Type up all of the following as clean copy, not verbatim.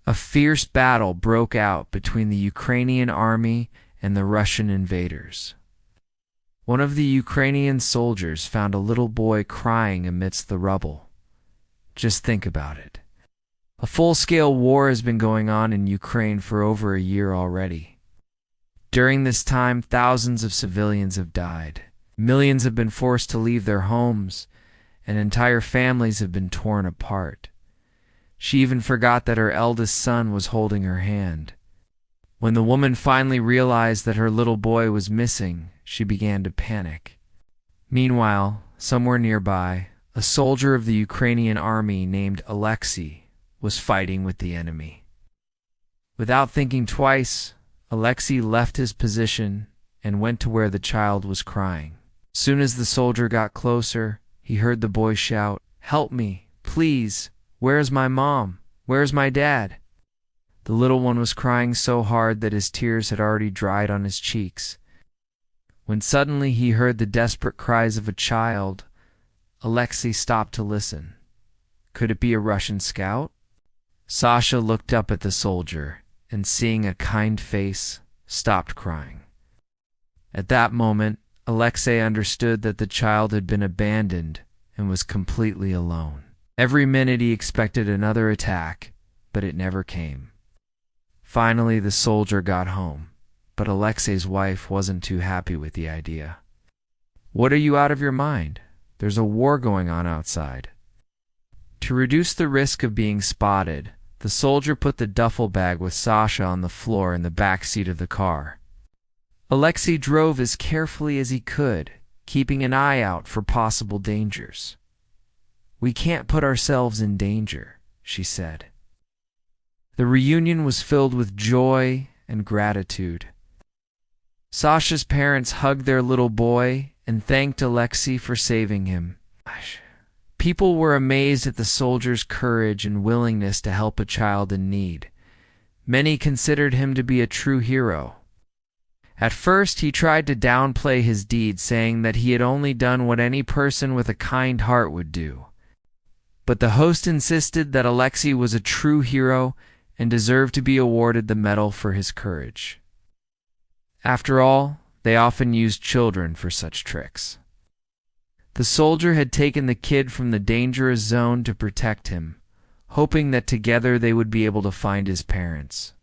A fierce battle broke out between the Ukrainian army and the Russian invaders. One of the Ukrainian soldiers found a little boy crying amidst the rubble. Just think about it. A full-scale war has been going on in Ukraine for over a year already. During this time, thousands of civilians have died. Millions have been forced to leave their homes, and entire families have been torn apart. She even forgot that her eldest son was holding her hand. When the woman finally realized that her little boy was missing, she began to panic. Meanwhile, somewhere nearby, a soldier of the Ukrainian army named Alexei was fighting with the enemy. Without thinking twice, Alexei left his position and went to where the child was crying. Soon as the soldier got closer, he heard the boy shout, "Help me, please! Where's my mom? Where's my dad?" The little one was crying so hard that his tears had already dried on his cheeks. When suddenly he heard the desperate cries of a child, Alexei stopped to listen. Could it be a Russian scout? Sasha looked up at the soldier, and seeing a kind face, stopped crying. At that moment, Alexei understood that the child had been abandoned and was completely alone. Every minute he expected another attack, but it never came. Finally, the soldier got home, but Alexei's wife wasn't too happy with the idea. "What are you out of your mind? There's a war going on outside." To reduce the risk of being spotted, the soldier put the duffel bag with Sasha on the floor in the back seat of the car. Alexei drove as carefully as he could, keeping an eye out for possible dangers. "We can't put ourselves in danger," she said. The reunion was filled with joy and gratitude. Sasha's parents hugged their little boy and thanked Alexei for saving him. People were amazed at the soldier's courage and willingness to help a child in need. Many considered him to be a true hero. At first, he tried to downplay his deed, saying that he had only done what any person with a kind heart would do. But the host insisted that Alexei was a true hero and deserved to be awarded the medal for his courage. After all, they often used children for such tricks. The soldier had taken the kid from the dangerous zone to protect him, hoping that together they would be able to find his parents.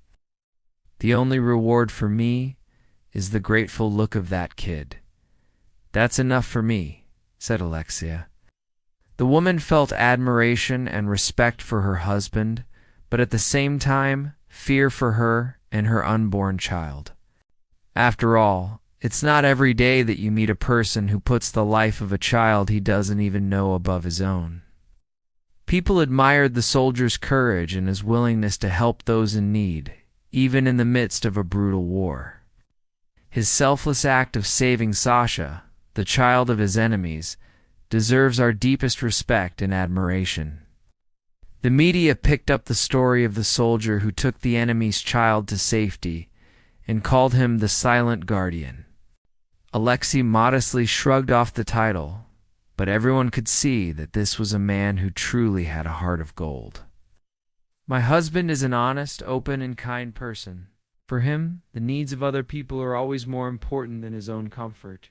"The only reward for me is the grateful look of that kid. That's enough for me," said Alexia. The woman felt admiration and respect for her husband, but at the same time, fear for her and her unborn child. After all, it's not every day that you meet a person who puts the life of a child he doesn't even know above his own. People admired the soldier's courage and his willingness to help those in need, even in the midst of a brutal war. His selfless act of saving Sasha, the child of his enemies, deserves our deepest respect and admiration. The media picked up the story of the soldier who took the enemy's child to safety and called him the Silent Guardian. Alexei modestly shrugged off the title, but everyone could see that this was a man who truly had a heart of gold. "My husband is an honest, open, and kind person. For him, the needs of other people are always more important than his own comfort.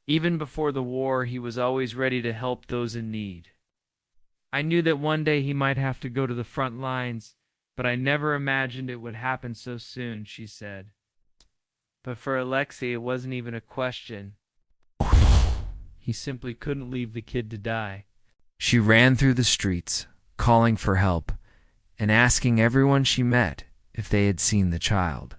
Even before the war, he was always ready to help those in need. I knew that one day he might have to go to the front lines, but I never imagined it would happen so soon," she said. But for Alexei, it wasn't even a question. He simply couldn't leave the kid to die. She ran through the streets, calling for help, and asking everyone she met if they had seen the child.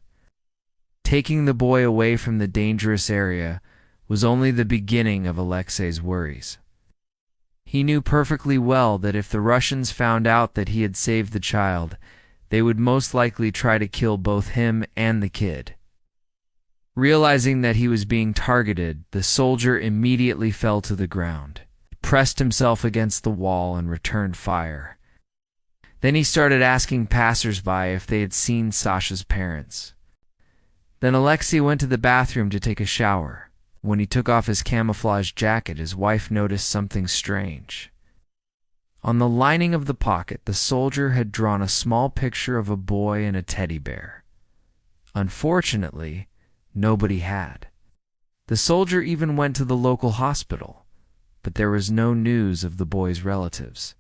Taking the boy away from the dangerous area was only the beginning of Alexei's worries. He knew perfectly well that if the Russians found out that he had saved the child, they would most likely try to kill both him and the kid. Realizing that he was being targeted, the soldier immediately fell to the ground, pressed himself against the wall, and returned fire. Then he started asking passers-by if they had seen Sasha's parents. Then Alexei went to the bathroom to take a shower. When he took off his camouflage jacket, his wife noticed something strange. On the lining of the pocket, the soldier had drawn a small picture of a boy and a teddy bear. Unfortunately, nobody had. The soldier even went to the local hospital, but there was no news of the boy's relatives.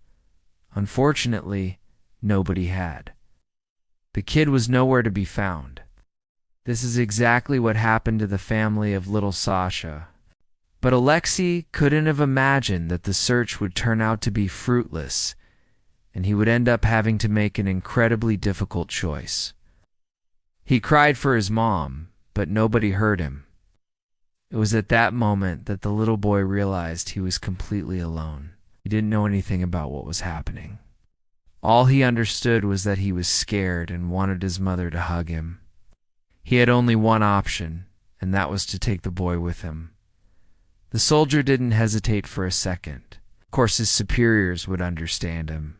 Unfortunately, nobody had. The kid was nowhere to be found. This is exactly what happened to the family of little Sasha. But Alexei couldn't have imagined that the search would turn out to be fruitless, and he would end up having to make an incredibly difficult choice. He cried for his mom, but nobody heard him. It was at that moment that the little boy realized he was completely alone. He didn't know anything about what was happening. All he understood was that he was scared and wanted his mother to hug him. He had only one option, and that was to take the boy with him. The soldier didn't hesitate for a second. Of course, his superiors would understand him.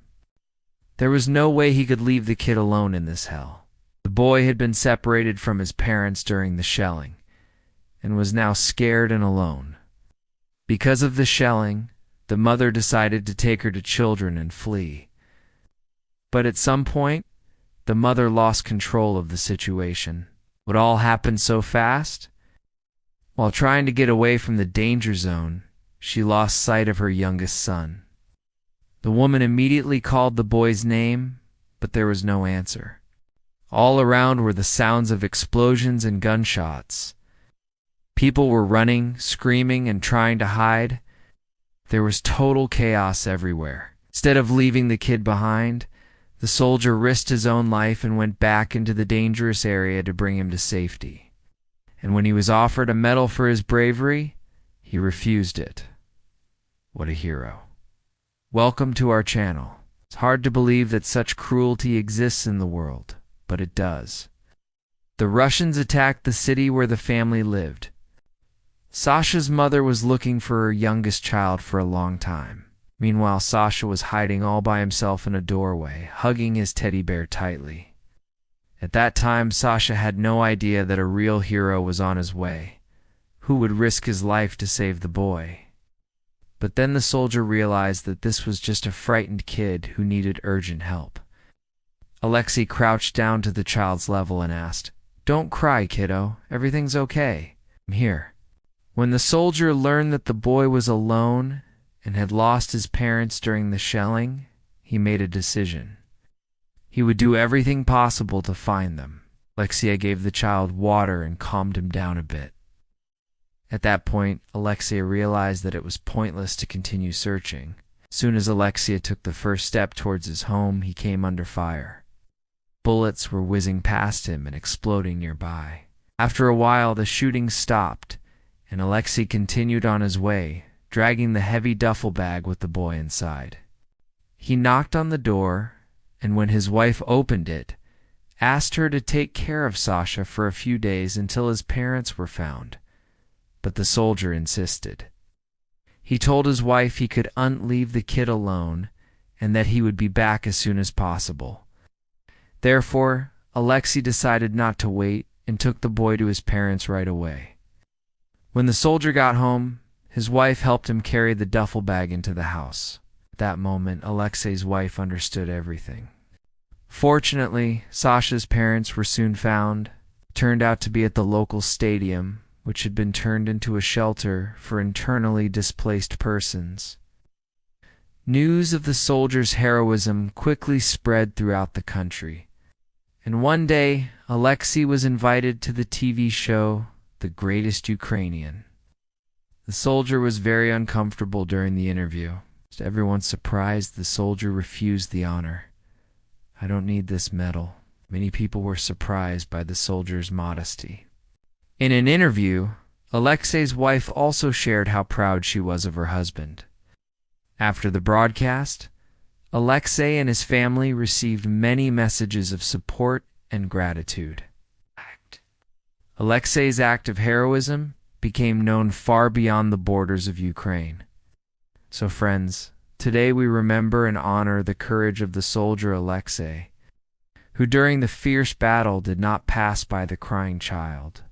There was no way he could leave the kid alone in this hell. The boy had been separated from his parents during the shelling, and was now scared and alone. Because of the shelling, the mother decided to take her to children and flee. But at some point, the mother lost control of the situation. Would all happen so fast? While trying to get away from the danger zone, she lost sight of her youngest son. The woman immediately called the boy's name, but there was no answer. All around were the sounds of explosions and gunshots. People were running, screaming, and trying to hide. There was total chaos everywhere. Instead of leaving the kid behind, the soldier risked his own life and went back into the dangerous area to bring him to safety. And when he was offered a medal for his bravery, he refused it. What a hero. Welcome to our channel. It's hard to believe that such cruelty exists in the world, but it does. The Russians attacked the city where the family lived. Sasha's mother was looking for her youngest child for a long time. Meanwhile, Sasha was hiding all by himself in a doorway, hugging his teddy bear tightly. At that time, Sasha had no idea that a real hero was on his way, who would risk his life to save the boy. But then the soldier realized that this was just a frightened kid who needed urgent help. Alexei crouched down to the child's level and asked, "Don't cry, kiddo. Everything's okay. I'm here." When the soldier learned that the boy was alone and had lost his parents during the shelling, he made a decision. He would do everything possible to find them. Alexei gave the child water and calmed him down a bit. At that point, Alexei realized that it was pointless to continue searching. As soon as Alexei took the first step towards his home, he came under fire. Bullets were whizzing past him and exploding nearby. After a while, the shooting stopped, and Alexei continued on his way, dragging the heavy duffel bag with the boy inside. He knocked on the door, and when his wife opened it, asked her to take care of Sasha for a few days until his parents were found. But the soldier insisted. He told his wife he could leave the kid alone and that he would be back as soon as possible. Therefore, Alexei decided not to wait and took the boy to his parents right away. When the soldier got home, his wife helped him carry the duffel bag into the house. At that moment, Alexei's wife understood everything. Fortunately, Sasha's parents were soon found. It turned out to be at the local stadium, which had been turned into a shelter for internally displaced persons. News of the soldier's heroism quickly spread throughout the country, and one day Alexei was invited to the TV show The Greatest Ukrainian. The soldier was very uncomfortable during the interview. To everyone's surprise, the soldier refused the honor. "I don't need this medal." Many people were surprised by the soldier's modesty. In an interview, Alexei's wife also shared how proud she was of her husband. After the broadcast, Alexei and his family received many messages of support and gratitude. Alexei's act of heroism became known far beyond the borders of Ukraine. So friends, today we remember and honor the courage of the soldier Alexei, who during the fierce battle did not pass by the crying child.